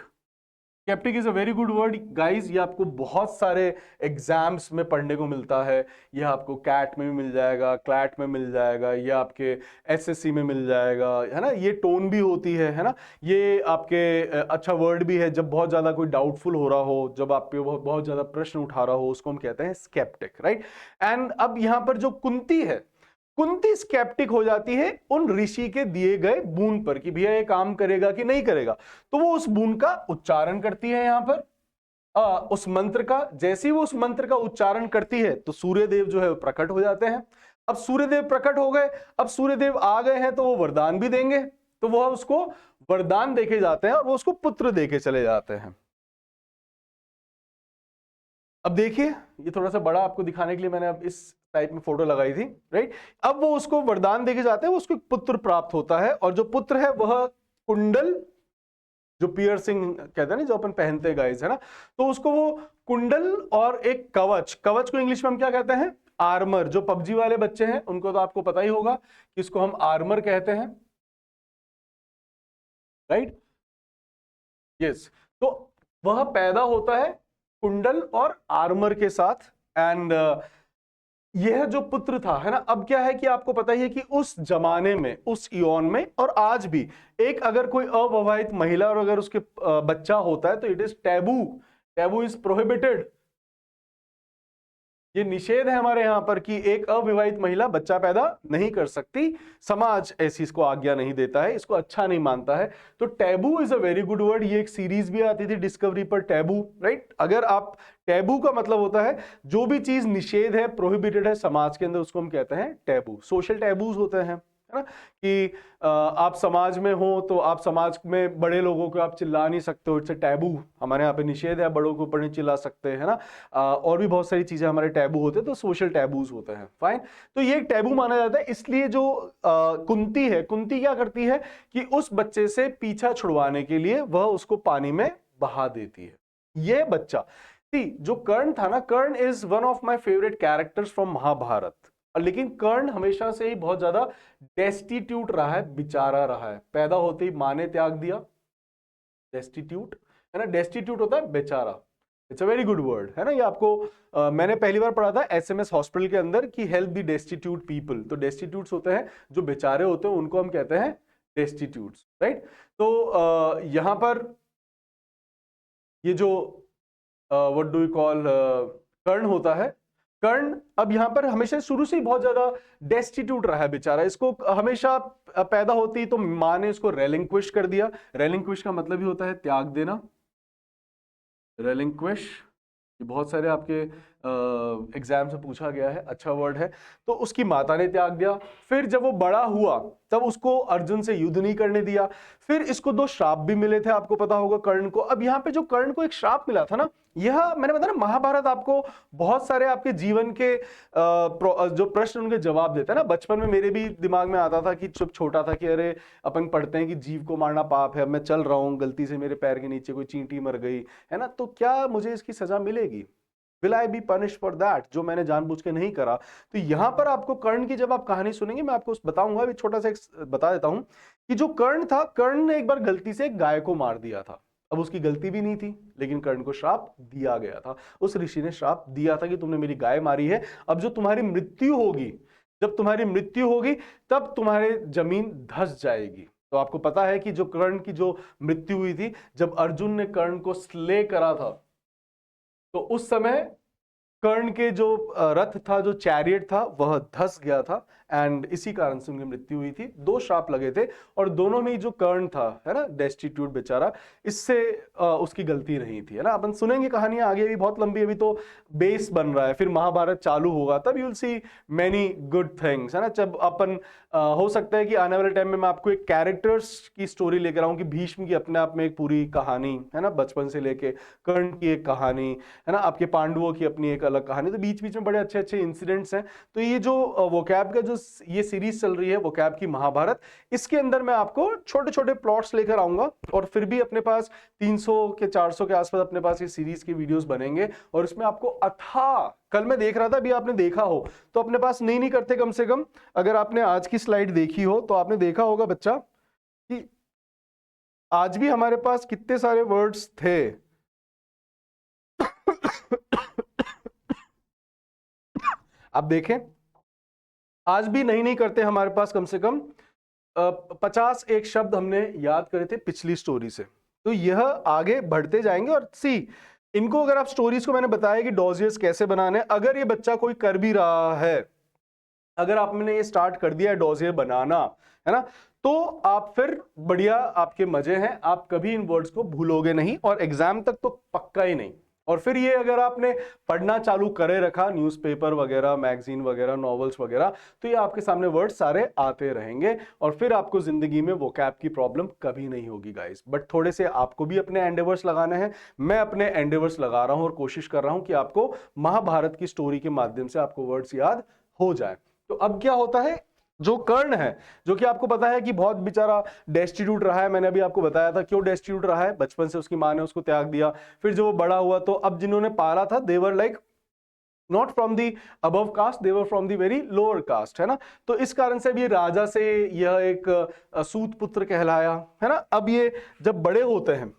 Sceptic is a very good word guys, ये आपको बहुत सारे एग्जाम्स में पढ़ने को मिलता है। ये आपको कैट में भी मिल जाएगा, क्लैट में मिल जाएगा, ये आपके एसएससी में मिल जाएगा, है ना। ये टोन भी होती है ना। ये आपके अच्छा वर्ड भी है जब बहुत ज्यादा कोई डाउटफुल हो रहा हो, जब आप पे बहुत ज्यादा प्रश्न उठा रहा हो, उसको हम कहते हैं स्केप्टिक, राइट। एंड अब यहां पर जो कुंती है, कुंती स्केप्टिक हो जाती है उन ऋषि के दिए गए बूंद पर कि भैया ये काम करेगा कि नहीं करेगा। तो वो उस बूंद का उच्चारण करती है यहां पर उस मंत्र का। जैसे ही वो उस मंत्र का उच्चारण करती है तो सूर्यदेव जो है वो प्रकट हो जाते हैं। अब सूर्यदेव प्रकट हो गए, अब सूर्यदेव आ गए हैं तो वो वरदान भी देंगे। तो वह उसको वरदान देके जाते हैं और वो उसको पुत्र देके चले जाते हैं। अब देखिए, ये थोड़ा सा बड़ा आपको दिखाने के लिए मैंने अब इस टाइप में फोटो लगाई थी, राइट। अब वो उसको वरदान देके जाते हैं, उसको पुत्र प्राप्त होता है, और जो पुत्र है वह कुंडल जो पियर्सिंग कहते हैं ना, जो अपन पहनते हैं गाइस, है ना, तो उसको वो कुंडल और एक कवच, कवच को इंग्लिश में हम क्या कहते हैं, आर्मर। जो पबजी वाले बच्चे हैं उनको तो आपको पता ही होगा कि इसको हम आर्मर कहते हैं, राइट, यस। तो वह पैदा होता है कुंडल और आर्मर के साथ। एंड यह जो पुत्र था, है ना, अब क्या है कि आपको पता ही है कि उस जमाने में, उस इयोन में और आज भी, एक अगर कोई अविवाहित महिला और अगर उसके बच्चा होता है तो it is taboo, taboo is prohibited. ये निषेध है हमारे यहां पर कि एक अविवाहित महिला बच्चा पैदा नहीं कर सकती, समाज ऐसी इसको आज्ञा नहीं देता है, इसको अच्छा नहीं मानता है। तो taboo is a very good word. ये एक सीरीज भी आती थी डिस्कवरी पर, टैबू, राइट। अगर आप, टैबू का मतलब होता है जो भी चीज निषेध है, प्रोहिबिटेड है समाज के अंदर, उसको हम कहते हैं टैबू। सोशल टैबूज होते हैं, है ना, कि आप समाज में हो तो आप समाज में बड़े लोगों को आप चिल्ला नहीं सकते हो, इट्स टैबू। हमारे यहाँ पे निषेध है, बड़ों के ऊपर नहीं चिल्ला सकते, है ना। और भी बहुत सारी चीजें हमारे टैबू होते हैं, तो सोशल टैबूज होते हैं, फाइन। तो ये एक टैबू माना जाता है। इसलिए जो कुंती है, कुंती क्या करती है कि उस बच्चे से पीछा छुड़वाने के लिए वह उसको पानी में बहा देती है। ये बच्चा, जो कर्ण था ना, Karna is one of my favourite characters from Mahabharata. लेकिन कर्ण हमेशा से ही बहुत ज्यादा डेस्टिट्यूट रहा है, बेचारा रहा है। पैदा होते ही माँ ने त्याग दिया, डेस्टिट्यूट, है ना, डेस्टिट्यूट होता है बेचारा। It's a very good word, है ना। ये आपको मैंने पहली बार पढ़ा था एसएमएस हॉस्पिटल के अंदर कि हेल्प द डेस्टिट्यूट पीपल। तो डेस्टिट्यूट्स होते हैं जो बेचारे होते हैं, उनको हम कहते हैं डेस्टिट्यूट्स, राइट। तो यहां पर ये जो व्हाट डू यू कॉल कर्ण होता है, कर्ण अब यहां पर हमेशा शुरू से ही बहुत ज्यादा डेस्टिट्यूट रहा है बेचारा। इसको हमेशा पैदा होती तो माँ ने इसको रेलिंक्विश कर दिया। रेलिंक्विश का मतलब ही होता है त्याग देना, रेलिंक्विश। ये बहुत सारे आपके एग्जाम से पूछा गया है, अच्छा वर्ड है। तो उसकी माता ने त्याग दिया। फिर जब वो बड़ा हुआ तब उसको अर्जुन से युद्ध नहीं करने दिया। फिर इसको 2 श्राप भी मिले थे, आपको पता होगा कर्ण को। अब यहाँ पे जो कर्ण को एक श्राप मिला था ना, यह मैंने बताया ना, महाभारत आपको बहुत सारे आपके जीवन के जो प्रश्न उनके जवाब देता है ना। बचपन में मेरे भी दिमाग में आता था कि जब छोटा था कि अरे अपन पढ़ते हैं कि जीव को मारना पाप है, मैं चल रहा हूं, गलती से मेरे पैर के नीचे कोई चींटी मर गई, है ना, तो क्या मुझे इसकी सजा मिलेगी, will I be punish for that, जो मैंने जानबूझ के नहीं करा। तो यहां पर आपको कर्ण की जब आप कहानी सुनेंगे, मैं आपको बताऊंगा, अभी छोटा सा एक बता देता हूं कि जो कर्ण था, कर्ण ने एक बार गलती से एक गाय को मार दिया था। अब उसकी गलती भी नहीं थी, लेकिन कर्ण को श्राप दिया गया था। उस ऋषि ने श्राप दिया था कि तुमने मेरी गाय मारी है, अब जो तुम्हारी मृत्यु होगी, जब तुम्हारी मृत्यु होगी तब तुम्हारे जमीन धस जाएगी। तो आपको पता है कि जो कर्ण की जो मृत्यु हुई थी, जब अर्जुन ने कर्ण को स्ले करा था, तो उस समय कर्ण के जो रथ था, जो चैरियट था, वह धस गया था। एंड इसी कारण से उनकी मृत्यु हुई थी। 2 श्राप लगे थे और दोनों में ही जो कर्ण था, है ना, डेस्टिट्यूट बेचारा, इससे उसकी गलती नहीं थी, है ना। अपन सुनेंगे कहानियां आगे भी, बहुत लंबी, अभी तो बेस बन रहा है, फिर महाभारत चालू होगा, तब you will see many good things, है ना। जब अपन हो सकता है कि आने वाले टाइम में मैं आपको एक कैरेक्टर्स की स्टोरी लेकर आऊं कि भीष्म की अपने आप में एक पूरी कहानी, है ना, बचपन से लेके कर्ण की एक कहानी, है ना, आपके पांडवों की अपनी एक अलग कहानी। तो बीच बीच में बड़े अच्छे अच्छे इंसिडेंट्स हैं। तो ये जो वोकैब का जो ये सीरीज चल रही है, वोकैब की महाभारत, इसके अंदर मैं आपको छोटे छोटे प्लॉट्स लेकर आऊंगा, और फिर भी अपने पास 300 के 400 के आसपास अपने पास ये सीरीज के वीडियोस बनेंगे। और इसमें आपको अथाह, कल मैं देख रहा था, अभी आपने देखा हो तो अपने पास नहीं करते, कम से कम अगर आपने आज की स्लाइड देखी हो तो आपने देखा होगा बच्चा कि आज भी हमारे पास कितने सारे वर्ड्स थे। आप देखें, आज भी नहीं करते हमारे पास कम से कम 50 एक शब्द हमने याद करे थे पिछली स्टोरी से। तो यह आगे बढ़ते जाएंगे। और सी, इनको अगर आप स्टोरीज को, मैंने बताया कि डॉजियर्स कैसे बनाने, अगर ये बच्चा कोई कर भी रहा है, अगर आपने ये स्टार्ट कर दिया है डॉजियर बनाना, है ना, तो आप फिर बढ़िया, आपके मजे हैं, आप कभी इन वर्ड्स को भूलोगे नहीं, और एग्जाम तक तो पक्का ही नहीं। और फिर ये अगर आपने पढ़ना चालू करे रखा, न्यूज़पेपर वगैरह, मैगजीन वगैरह, नॉवेल्स वगैरह, तो ये आपके सामने वर्ड सारे आते रहेंगे, और फिर आपको जिंदगी में वोकैब की प्रॉब्लम कभी नहीं होगी गाइस। बट थोड़े से आपको भी अपने एंडेवर्स लगाने हैं, मैं अपने एंडेवर्स लगा रहा हूं और कोशिश कर रहा हूं कि आपको महाभारत की स्टोरी के माध्यम से आपको वर्ड्स याद हो जाए। तो अब क्या होता है, जो कर्ण है, जो कि आपको पता है कि बहुत बेचारा डेस्टिट्यूट रहा है, मैंने अभी आपको बताया था क्यों डेस्टिट्यूट रहा है, बचपन से उसकी माँ ने उसको त्याग दिया, फिर जो वो बड़ा हुआ तो अब जिन्होंने पाला था they were like not from the above caste, they were from the very lower caste, है ना। तो इस कारण से भी राजा से यह एक सूत पुत्र कहलाया, है ना। अब ये जब बड़े होते हैं,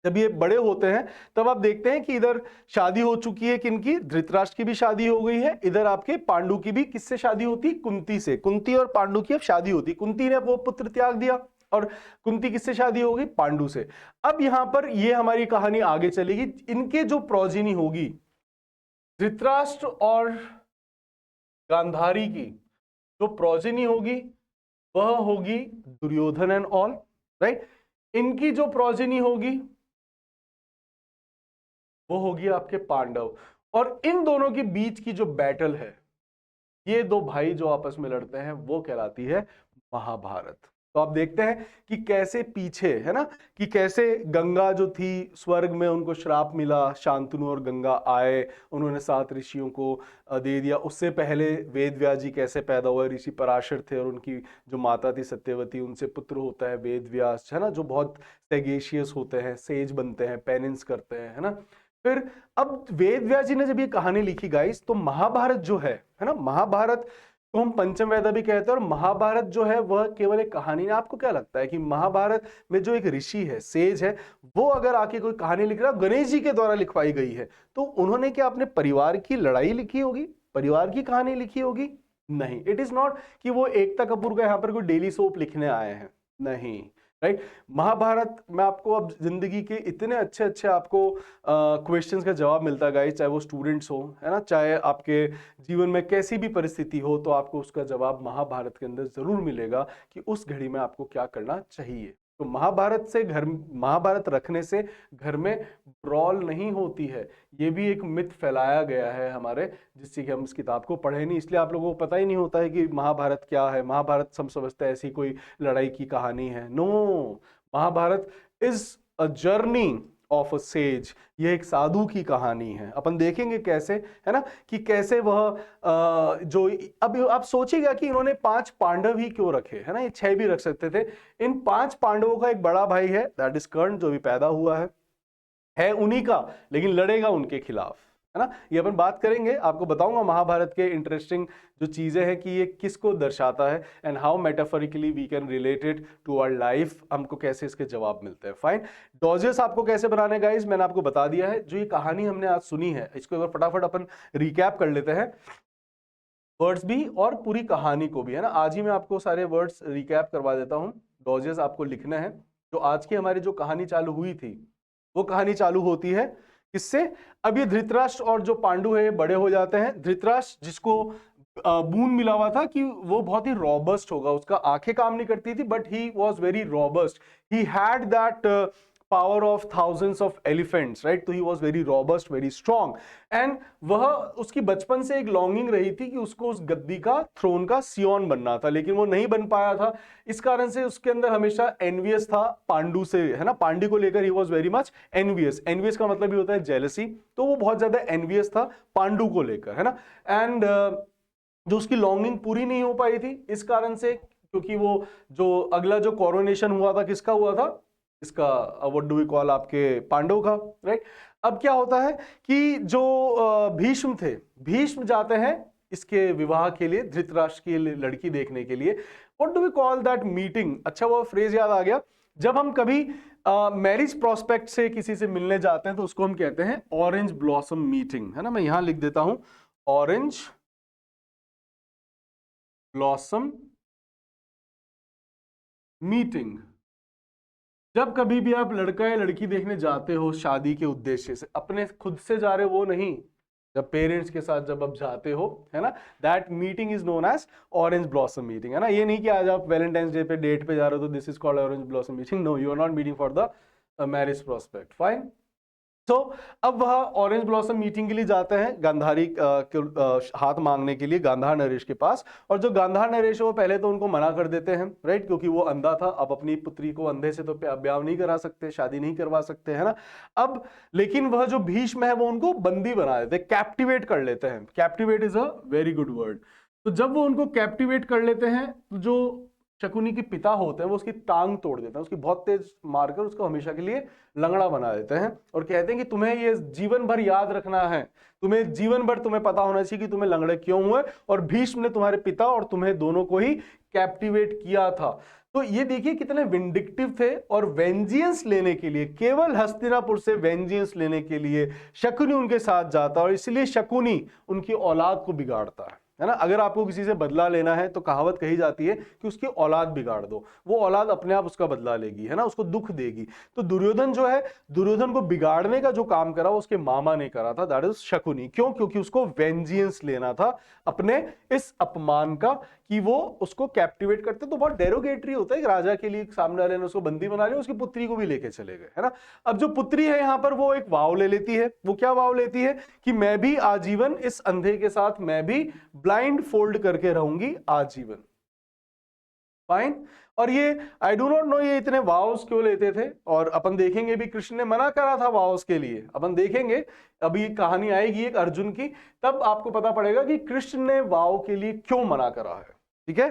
जब ये बड़े होते हैं तब आप देखते हैं कि इधर शादी हो चुकी है, किनकी, धृतराष्ट्र की भी शादी हो गई है, इधर आपके पांडु की भी किससे शादी होती, कुंती से, कुंती और पांडु की अब शादी होती, कुंती ने वो पुत्र त्याग दिया और कुंती किससे शादी होगी, पांडु से। अब यहां पर ये हमारी कहानी आगे चलेगी, इनके जो प्रोजिनी होगी धृतराष्ट्र और गांधारी की जो प्रोजिनी होगी वह होगी दुर्योधन एंड ऑल, राइट। इनकी जो प्रोजिनी होगी वो होगी आपके पांडव, और इन दोनों के बीच की जो बैटल है, ये दो भाई जो आपस में लड़ते हैं, वो कहलाती है महाभारत। तो आप देखते हैं कि कैसे पीछे, है ना, कि कैसे गंगा जो थी स्वर्ग में उनको श्राप मिला, शांतनु और गंगा आए, उन्होंने 7 ऋषियों को दे दिया। उससे पहले वेद व्यास जी कैसे पैदा हुए, ऋषि पराशर थे और उनकी जो माता थी सत्यवती, उनसे पुत्र होता है वेद व्यास, है ना, जो बहुत सेगेशियस होते हैं, सेज बनते हैं, पेनेंस करते हैं, है ना। फिर अब वेद व्यास जी ने जब ये कहानी लिखी गाइस, तो महाभारत जो है ना, महाभारत तो हम पंचम वेद भी कहते हैं, और महाभारत जो है वह केवल एक कहानी है। आपको क्या लगता है कि महाभारत में जो एक ऋषि है, सेज है, वो अगर आके कोई कहानी लिख रहा है, गणेश जी के द्वारा लिखवाई गई है, तो उन्होंने क्या अपने परिवार की लड़ाई लिखी होगी, परिवार की कहानी लिखी होगी? नहीं, इट इज नॉट कि वो एकता कपूर का यहाँ पर कोई डेली सोप लिखने आए हैं, नहीं, राइट। महाभारत में आपको अब जिंदगी के इतने अच्छे अच्छे आपको क्वेश्चंस का जवाब मिलता है गाइस, चाहे वो स्टूडेंट्स हो, है ना, चाहे आपके जीवन में कैसी भी परिस्थिति हो, तो आपको उसका जवाब महाभारत के अंदर जरूर मिलेगा कि उस घड़ी में आपको क्या करना चाहिए। तो महाभारत रखने से घर में ब्रॉल नहीं होती है, ये भी एक मिथ फैलाया गया है हमारे, जिससे कि हम इस किताब को पढ़े नहीं, इसलिए आप लोगों को पता ही नहीं होता है कि महाभारत क्या है। महाभारत हम समझते हैं ऐसी कोई लड़ाई की कहानी है, no, Mahabharat is a journey of a sage, यह एक साधु की कहानी है। अपन देखेंगे कैसे, है ना, कि कैसे वह जो अब आप सोचिएगा कि इन्होंने 5 पांडव ही क्यों रखे, है ना, ये 6 भी रख सकते थे। इन 5 पांडवों का एक बड़ा भाई है, दैट इज कर्ण, जो भी पैदा हुआ है उन्हीं का, लेकिन लड़ेगा उनके खिलाफ, है ना। ये अपन बात करेंगे, आपको बताऊंगा महाभारत के इंटरेस्टिंग जो चीजें हैं कि ये किसको दर्शाता है, and how metaphorically we can relate it to our life, हमको कैसे इसके जवाब मिलते हैं। फाइन, डॉजेस आपको कैसे बनाने गाइस, मैंने आपको बता दिया है। जो ये कहानी हमने आज सुनी है, इसको एक बार फटाफट अपन रिकैप कर लेते हैं, वर्ड्स भी और पूरी कहानी को भी, है ना। आज ही मैं आपको सारे वर्ड्स रिकैप करवा देता हूं। डॉजेस आपको लिखना है। जो आज की हमारी जो कहानी चालू हुई थी, वो कहानी चालू होती है किससे, अब ये धृतराष्ट्र और जो पांडु है बड़े हो जाते हैं। धृतराष्ट्र जिसको बून मिला हुआ था कि वो बहुत ही रॉबस्ट होगा, उसका आंखें काम नहीं करती थी, but he was very robust, he had that power of thousands of elephants, right. तो he was very robust, very strong, and वह, उसकी बचपन से एक लॉन्गिंग रही थी कि उसको उस गद्दी का, थ्रोन का सियोन बनना था, लेकिन वो नहीं बन पाया था। इस कारण से उसके अंदर हमेशा एनवियस था पांडु से, है ना, पांडु को लेकर ही was very much envious. Envious का मतलब ही होता है जेलसी, तो वो बहुत ज्यादा एनवियस था पांडु को लेकर, है ना। एंड जो उसकी लॉन्गिंग पूरी नहीं हो पाई थी इस कारण से, क्योंकि वो जो अगला जो कोरोनेशन हुआ था, किसका हुआ था, इसका व्हाट डू वी कॉल, आपके पांडव का, राइट। अब क्या होता है कि जो भीष्म थे, भीष्म जाते हैं इसके विवाह के लिए, धृतराष्ट्र की लड़की देखने के लिए। What do we call that meeting, अच्छा वो फ्रेज याद आ गया, जब हम कभी मैरिज प्रोस्पेक्ट से किसी से मिलने जाते हैं तो उसको हम कहते हैं ऑरेंज ब्लॉसम मीटिंग, है ना। मैं यहां लिख देता हूं ऑरेंज ब्लॉसम मीटिंग। जब कभी भी आप लड़का या लड़की देखने जाते हो शादी के उद्देश्य से, अपने खुद से जा रहे हो वो नहीं, जब पेरेंट्स के साथ जब आप जाते हो, है ना, that meeting is known as orange blossom meeting, है ना। ये नहीं कि आज आप वैलेंटाइंस डे पे डेट पे जा रहे हो तो this is called orange blossom meeting, no, you are not meeting for the marriage prospect, fine. तो अब वह ऑरेंज ब्लॉसम मीटिंग के लिए जाते हैं गांधारी हाथ मांगने के लिए गांधार नरेश के पास, और जो गांधार नरेश है वो पहले तो उनको मना कर देते हैं, राइट, क्योंकि वो अंधा था, अब अपनी पुत्री को अंधे से तो ब्याह नहीं करा सकते, शादी नहीं करवा सकते, है ना। अब लेकिन वह जो भीष्म है वो उनको बंदी बना देते, कैप्टिवेट कर लेते हैं। Captivate is a very good word. तो जब वो उनको कैप्टिवेट कर लेते हैं तो जो शकुनी के पिता होते हैं वो उसकी टांग तोड़ देते हैं, उसकी बहुत तेज मारकर उसको हमेशा के लिए लंगड़ा बना देते हैं और कहते हैं कि तुम्हें ये जीवन भर याद रखना है, तुम्हें जीवन भर तुम्हें पता होना चाहिए कि तुम्हें लंगड़े क्यों हुए और भीष्म ने तुम्हारे पिता और तुम्हें दोनों को ही कैप्टिवेट किया था। तो ये देखिए कितने विंडिक्टिव थे और वेंजियंस लेने के लिए, केवल हस्तिनापुर से वेंजियंस लेने के लिए शकुनी उनके साथ जाता और इसलिए शकुनी उनकी औलाद को बिगाड़ता है ना। अगर आपको किसी से बदला लेना है तो कहावत कही जाती है कि उसकी औलाद बिगाड़ दो, वो औलाद अपने आप उसका बदला लेगी, है ना, उसको दुख देगी। तो दुर्योधन जो है, दुर्योधन को बिगाड़ने का जो काम करा वो उसके मामा ने करा था, दैट इज शकुनी। क्यों? क्योंकि उसको वेंजियंस लेना था अपने इस अपमान का कि वो उसको कैप्टिवेट करते। तो बहुत डेरोगेटरी होता है एक राजा के लिए, सामने वाले ने उसको बंदी बना लिया, उसकी पुत्री को भी लेके चले गए, है ना। अब जो पुत्री है यहां पर वो एक वाव ले लेती है। वो क्या वाव लेती है कि मैं भी आजीवन इस अंधे के साथ मैं भी ब्लाइंड फोल्ड करके रहूंगी आजीवन। फाइन। और ये आई डू नॉट नो ये इतने वाव्स क्यों लेते थे, और अपन देखेंगे भी कृष्ण ने मना करा था वाव्स के लिए, अपन देखेंगे अभी कहानी आएगी एक अर्जुन की, तब आपको पता पड़ेगा कि कृष्ण ने वाव के लिए क्यों मना करा है। ठीक है,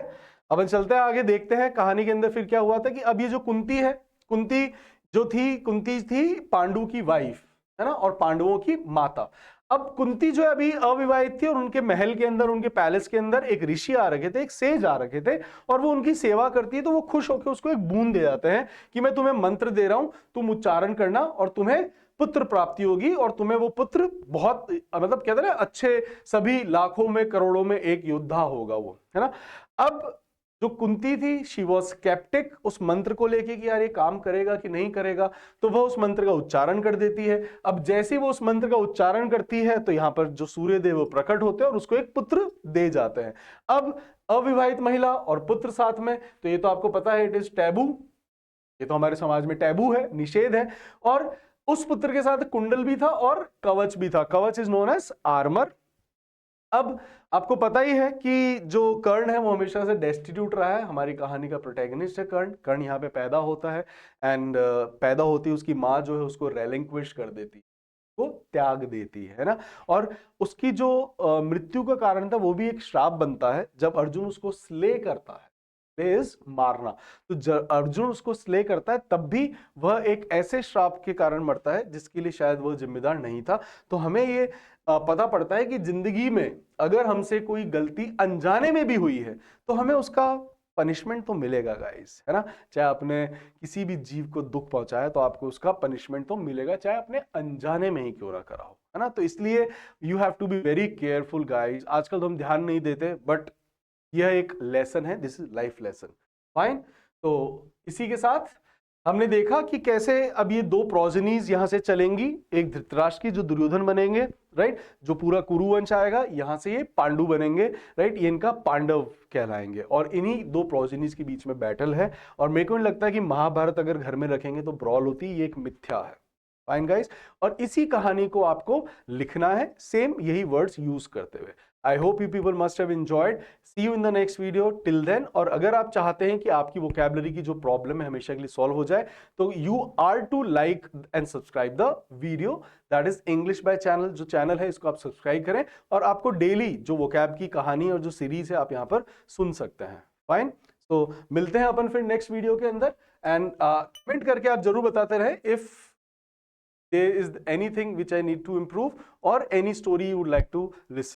अपन चलते हैं आगे, देखते हैं कहानी के अंदर फिर क्या हुआ था। कि अब ये जो कुंती है, कुंती जो थी, कुंती थी पांडु की वाइफ, है ना, और पांडवों की माता। अब कुंती जो है अभी अविवाहित थी और उनके महल के अंदर, उनके पैलेस के अंदर एक ऋषि आ रखे थे, एक सेज आ रखे थे और वो उनकी सेवा करती है। तो वो खुश होकर उसको एक बूंद दे जाते हैं कि मैं तुम्हें मंत्र दे रहा हूं, तुम उच्चारण करना और तुम्हें पुत्र प्राप्ति होगी और तुम्हें वो पुत्र बहुत, मतलब कहते हैं ना, अच्छे, सभी लाखों में करोड़ों में एक योद्धा होगा वो, है ना। अब जो कुंती थी शी वॉज स्केप्टिक उस मंत्र को लेके कि यार ये काम करेगा कि नहीं करेगा, तो वह उस मंत्र का उच्चारण कर देती है। अब जैसे ही वो उस मंत्र का उच्चारण करती है तो यहां पर जो सूर्य देव वो प्रकट होते हैं और उसको एक पुत्र दे जाते हैं। अब अविवाहित महिला और पुत्र साथ में, तो ये तो आपको पता है इट इज टैबू, ये तो हमारे समाज में टैबू है, निषेध है। और उस पुत्र के साथ कुंडल भी था और कवच भी था, कवच इज नोन एज आर्मर। अब आपको पता ही है कि जो कर्ण है वो हमेशा से डेस्टिट्यूट रहा है, हमारी कहानी का प्रोटैगनिस्ट है कर्ण। कर्ण यहाँ पे पैदा होता है एंड पैदा होती है उसकी माँ जो है उसको रेलिंक्विश कर देती, वो त्याग देती है ना। और उसकी जो मृत्यु का कारण था वो भी एक श्राप बनता है जब अर्जुन उसको स्ले करता है, इज मारना। तो अर्जुन उसको स्ले करता है तब भी वह एक ऐसे श्राप के कारण मरता है जिसके लिए शायद वह जिम्मेदार नहीं था। तो हमें ये पता पड़ता है कि जिंदगी में अगर हमसे कोई गलती अनजाने में भी हुई है तो हमें उसका पनिशमेंट तो मिलेगा गाइस, है ना। चाहे आपने किसी भी जीव को दुख पहुंचाया तो आपको उसका पनिशमेंट तो मिलेगा, चाहे आपने अनजाने में ही क्यों ना करा हो, है ना। तो इसलिए you have to be very careful guys. आजकल तो हम ध्यान नहीं देते, बट यह एक लेसन है, this is life lesson. Fine. तो इसी के साथ हमने देखा कि कैसे अब ये दो प्रोजेनीज यहां से चलेंगी, एक धृतराष्ट्र की जो दुर्योधन बनेंगे, राइट, जो पूरा कुरुवंश आएगा, यहां से ये पांडु बनेंगे, राइट, ये इनका पांडव कहलाएंगे। और इन्हीं दो प्रोजेनीज के बीच में बैटल है। और मेरे को नहीं लगता कि महाभारत अगर घर में रखेंगे तो ब्रॉल होती, ये एक मिथ्या है। Fine guys. और इसी कहानी को आपको लिखना है सेम यही वर्ड्स यूज करते हुए। I hope you people must have enjoyed. See you in the next video, till then. और अगर आप चाहते हैं कि आपकी वोकैबुलरी की जो प्रॉब्लम है हमेशा के लिए सॉल्व हो जाए तो you are to like and subscribe the video, that is English by channel. जो चैनल है इसको आप सब्सक्राइब करें और आपको डेली जो वोकैब की कहानी और जो सीरीज है आप यहाँ पर सुन सकते हैं। फाइन। तो मिलते हैं अपन फिर नेक्स्ट वीडियो के अंदर। एंड कमेंट करके आप जरूर बताते रहे if there is anything which I need to improve or any story you would like to listen.